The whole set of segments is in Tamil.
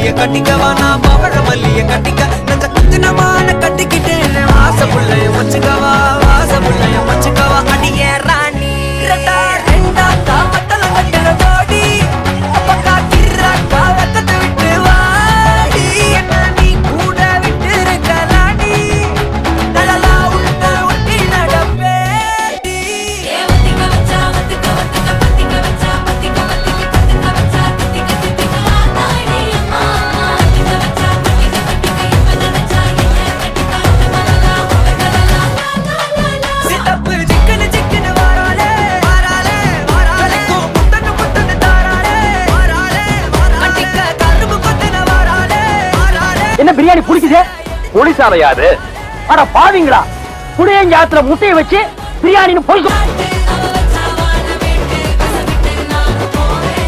தாலிய கட்டிக்கவா நான் பவழ மல்லிய கட்டிக்க நஞ்ச குத்தினமான கட்டிக்கிட்டேன் வாச புள்ளைய வச்சுக்கவா வாச புள்ளைய வச்சுக்கவா அடியே ராணி ரெண்டா தாமத்தல கட்டுற தோடி அப்பக்கா கிராக்கா வெத்தத்தை விட்டு வாடி என்ன நீ கூட விட்டு இருக்கலாடி நலலா உள்ள ஒட்டி நடப்பேடி ஏவத்திக்க வச்சா வத்திக்க வத்திக்க பத்திக்க வச்சா பத்திக்க வத்திக்க பத்திக்க வச்சா தித்திக்க தித்திக்க ஆத்தாடி அம்மா தித்திக்க வச்சா தித்திக்க தித்திக்க இப்ப நினைச்சா என்ன கட்டிக்கா மலலா மலலா சித்தப்பு சிக்கன சிக்கன வாராலே வாராலே வாராலே முத்தன முத்தன தாராலே வாராலே வாராலே அட்டிக்க கரும்பு கொத்தன வாராலே வாராலே என்ன பிரியாணி புடிக்குது போலீஸாரையா அது அட பாவீங்களா புளியங்க ஆத்துல முட்டையை வச்சு பிரியாணின்னு போய் அவ வச்சா வாழ வேண்டு கசவிட்டு நான் போறேன்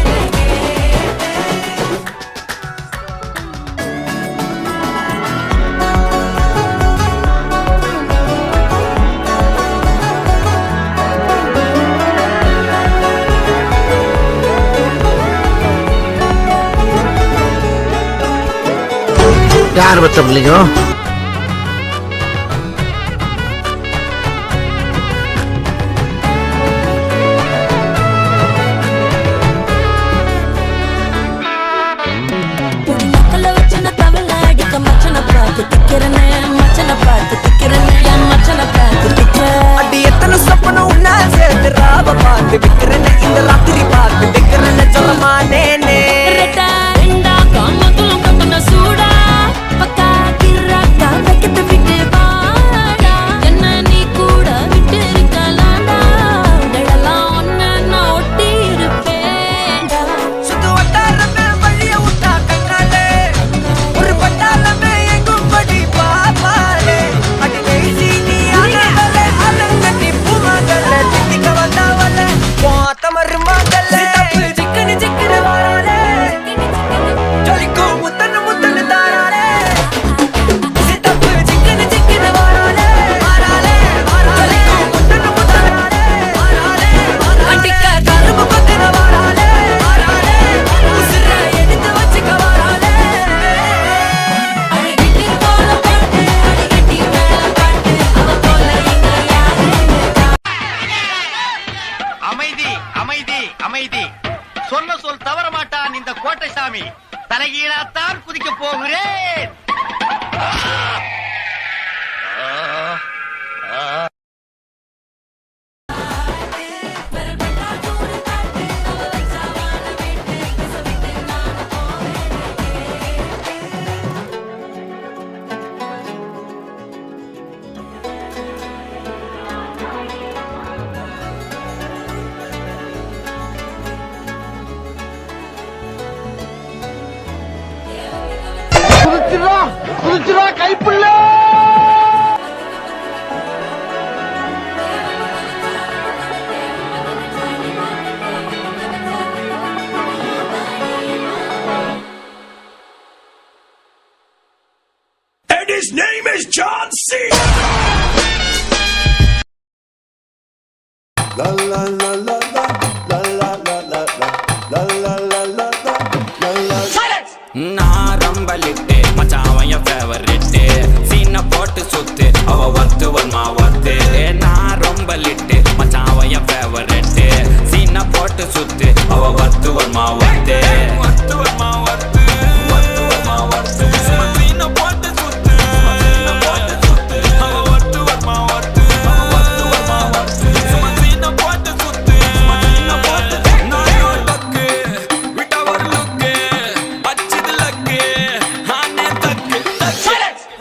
யார் பத்த பிள்ளைங்க நக்கல வச்சன தவள அடிக்க மச்சன பார்த்து திக்கிறனே மச்சன பார்த்து திக்கிறனே என் மச்சன பார்த்து திக்கிற அடி எத்தனை சொப்பன உன்னா சேர்த்து ராவ பார்த்து விக்கிறேன்னு இந்த ராத்திரி பார்த்து விக்கிறேன்னு சொல்லமானேனே ரெட்டா ரெண்டா காமத்துலம் கட்டன சூடா பக்கா கிராக்கா வைக்கத்து விட்டு வாடா என்ன நீ கூட விட்டு இருக்கலாடா உடலாம் ஒன்ன நான் ஒட்டி இருப்பேன்டா சுத்து வட்டாரமே வழிய விட்டா கண்ணாலே ஒரு பட்டாளமே எங்கும் படி பாப்பாலே அடி பேசி நீ ஆனவளே அலங்கட்டி பூமகளே தித்திக்க வந்தவளே போத்த மருமகளே சிக்கன சிக்கன வாராலே ஜொலிக்கு முத்தன முத்தன தாராலே சித்தப்பு சிக்கன சிக்கன வாராலே வாராலே வாராலே முத்தன முத்தன வாராலே அட்டிக்க கரும்பு கொத்தன வாராலே வாராலே உசுர எடுத்து வச்சுக்க வாராலே அழகிட்டு போல பாட்டு அழகிட்டி மேல பாட்டு அவ போல இங்க யாரு அமைதி அமைதி அமைதி சொன்ன சொல் தவற மாட்டான் இந்த கோட்டை சாமி தலைகீழாத்தான் குதிக்க போகிறேன் குதிச்சுடா Kaipulla And his name is John C. La la la la la la la la la la la la la la. Silence. நான் ரம்பலிட்டு மச்சாவைய ஃபேவரிட்டு சீன போட்டு சுத்து அவ வத்து வன்மா வத்து நான் ரம்பலிட்டு மச்சாவைய ஃபேவரிட்டு சீன போட்டு சுத்து அவ வத்து வன்மா வத்து வத்து வன்மா வத்து வத்து வன்மா வத்து சீன போட்டு சுத்து சீன போட்டு சுத்து அவ வத்து வன்மா வத்து வத்து வன்மா வத்து சீன போட்டு சுத்து சீன போட்டு நான் டக்கு விட்ட ஒரு லுக்கு அச்சது லக்கு ஆனே தக்கு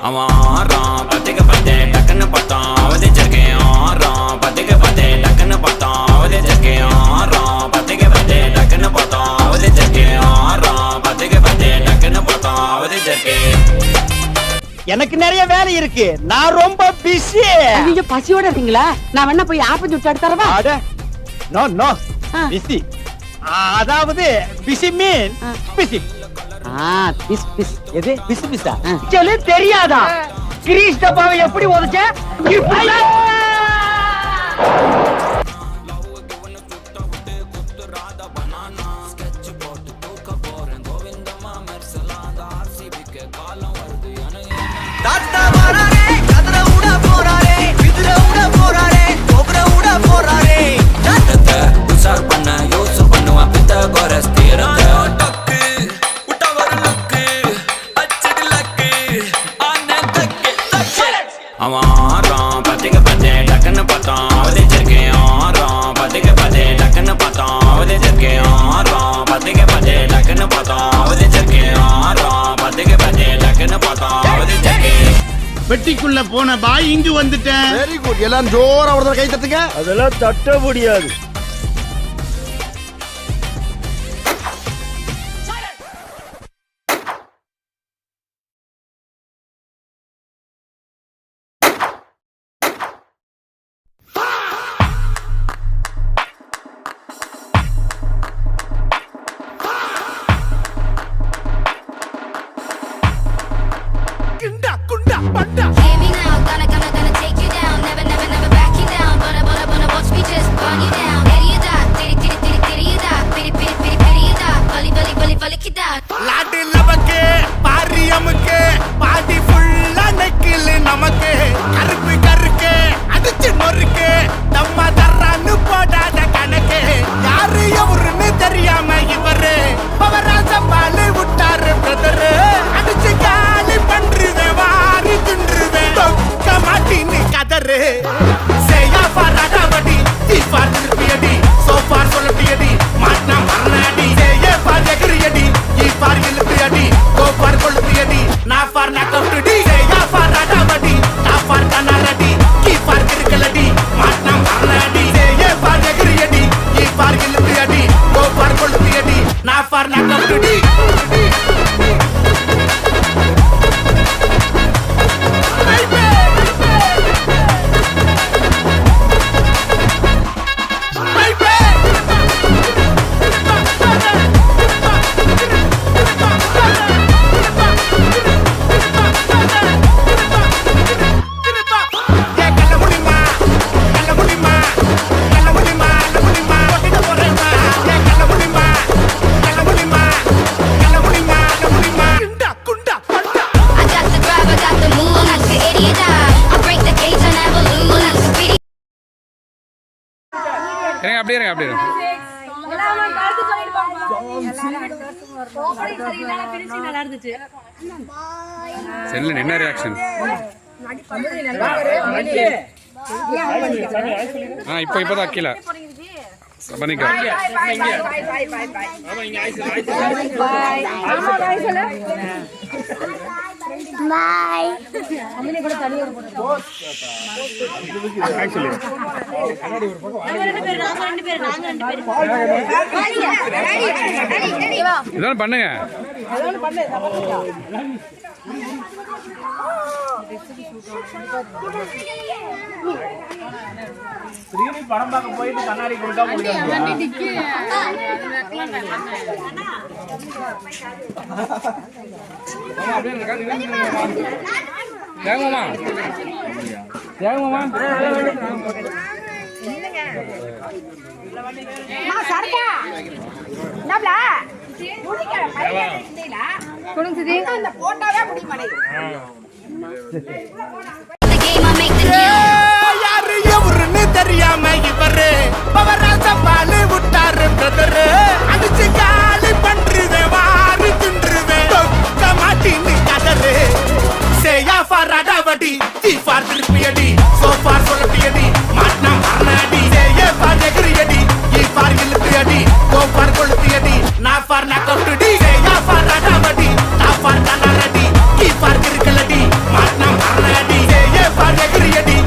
அவன் ஆறான் பத்திக்க பத்தே டக்குன்னு பார்த்தான் அவதே ஜக்கே ஆறான் பத்திக்க பத்தே டக்குன்னு பார்த்தான் அவதே ஜக்கே ஆறான் பத்திக்க பத்தே டக்குன்னு பார்த்தான் அவதே ஜக்கே ஆறான் பத்திக்க பத்தே டக்குன்னு பார்த்தான் அவதே ஜக்கே எனக்கு நிறைய வேலை இருக்கு நான் ரொம்ப பிஸி நீங்க பசியோட இருக்கீங்களா நான் வேணா போய் ஆப்பம் சுட்டு எடுத்துறவா அட நோ நோ பிஸி அதாவது பிஸி மீன் பிஸி பிஸ் பிஸ் எது பிஸி பிஸா சொல்லு தெரியாதா கிரீஷ் டப்பாவை எப்படி உதைச்ச இப்படி குத்துராத பனானா ஸ்கெட்ச் போட்டு தூக்க போறேன் கோவிந்தம்மா மெர்சலாதா பெட்டிக்குள்ள போன பாய் இங்கு வந்துட்டேன். Very good. எல்லாரும் ஜோரா ஒரு கை தட்டுங்க. அதெல்லாம் தட்ட முடியாது. Hear me now, gonna take you down. Never back you down. Gonna watch me just burn you down. Ready or die, diddy you die. Pity you die. Bully you die. லாட்டு லபக்கு பாரி அமுக்கு பாடி ஃபுல்லா நக்கில் நமக்கு கருப்பு கருக்கு அடிச்சு நொறுக்கு தம்மா தர்றான்னு போடாத கணக்கு யாரு எவருன்னு தெரியாம இவரு பவராச பாலு விட்டாரு பிரதரு அடிச்சு காலி பண்றது வாரி தின்றுவே தொக்க மாட்டின்னு கதரு செய்யா பாராடாவடி தீபார் திருப்பியடி சோபார் சொல்லட்டியடி மாட்டினா மரணாடி செய்ய பார் எகிரியடி ஈபார் இழுப்பியடி கோபார் கொளுத்தியடி நான் பார் நாக்கவுட்டுடி செய்யா பாராடாவடி காப்பார் கண்ணாலடி கீபார் கிருக்கலடி மாட்டினா மரணாடி செய்ய பார் எகிரியடி ஈபார் இழுப்பியடி கோபார் கொளுத்தியடி நான் பார் நாக்கவுட்டுடி I got the drive, I got the move. Not the idiot die. I break the cage and never lose. Not the speedy. அப்படியே இருங்க. செல்ல என்ன ரியாக்ஷன்? இப்பதான் கீழே பண்ணிக்க. இதான் பண்ணுங்க. படம் பார்க்க போயிட்டு கண்ணாடி கொடுத்தா The game, I make the news. யாரு எவருன்னு தெரியாம இவரு பவராச பாலு விட்டாரு பிரதரு அடிச்சு காலி பண்றது வாரி தின்றுவே தொக்க மாட்டின்னு கதரு செய்யா பாராடாவடி தீபார் திருப்பியடி சோபார் சொல்லட்டியடி மாட்டினா மரணாடி செய்ய பார் எகிரியடி ஈபார் இழுப்பியடி கோபார் கொளுத்தியடி நான் பார் நாக்கவுட்டுடி செய்யா பாராடாவடி காப்பார் கண்ணாலடி ஈபார் கிருக்கலடி மாட்டினா மரணாடி செய்ய பார் எகிரியடி.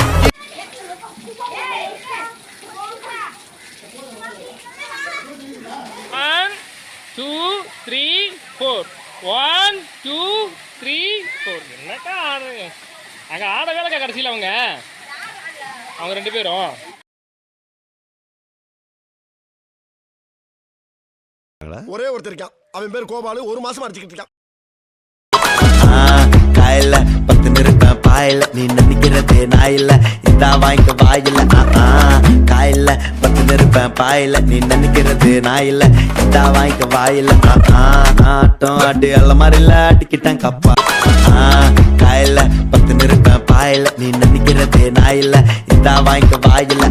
1 2 3 4 1 2 3 4 என்னக்கா ஆடுறீங்க? அங்க ஆட வேலைக்கா கடைசியில் அவங்க 2 பேரும் ஒரே ஒருத்தர் இருக்கான். அவன் பேர் கோபாலு. 1 மாசமா அடிச்சுக்கிட்டு இருக்கான். காயில 10 நிறுத்தம் பாயில நீ நினைக்கிறது நான் இல்ல இந்த வாய்க்க வாயில காயில 10 நிறுத்தம் பாயில நீ நினைக்கிறது நான் இல்ல இந்த வாய்க்க வாயில ஆட்டம் ஆட்டு அல்ல மாதிரில ஆட்டிக்கிட்டேன் கப்பா காயில 10 நிறுத்தம் பாயில நீ நினைக்கிறது நான் இல்ல இந்த வாய்க்க வாயில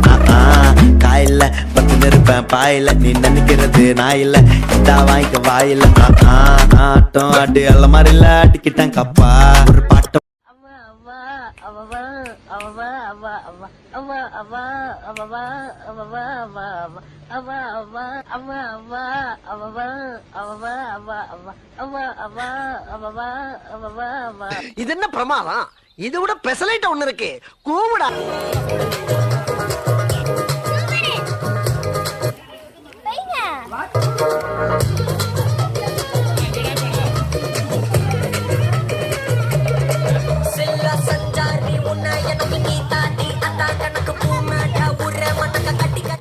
காயில 10 நிறுத்தம் பாயில நீ நினைக்கிறது நான் இல்ல இந்த வாய்க்க வாயில ஆட்டம் ஆட்டு அல்ல மாதிரில ஆட்டிக்கிட்டேன் கப்பா ஒரு பாட்டம் இது என்ன பிரமாதம்? இது விட பெசலைட் ஒண்ணு இருக்கு கூவுடா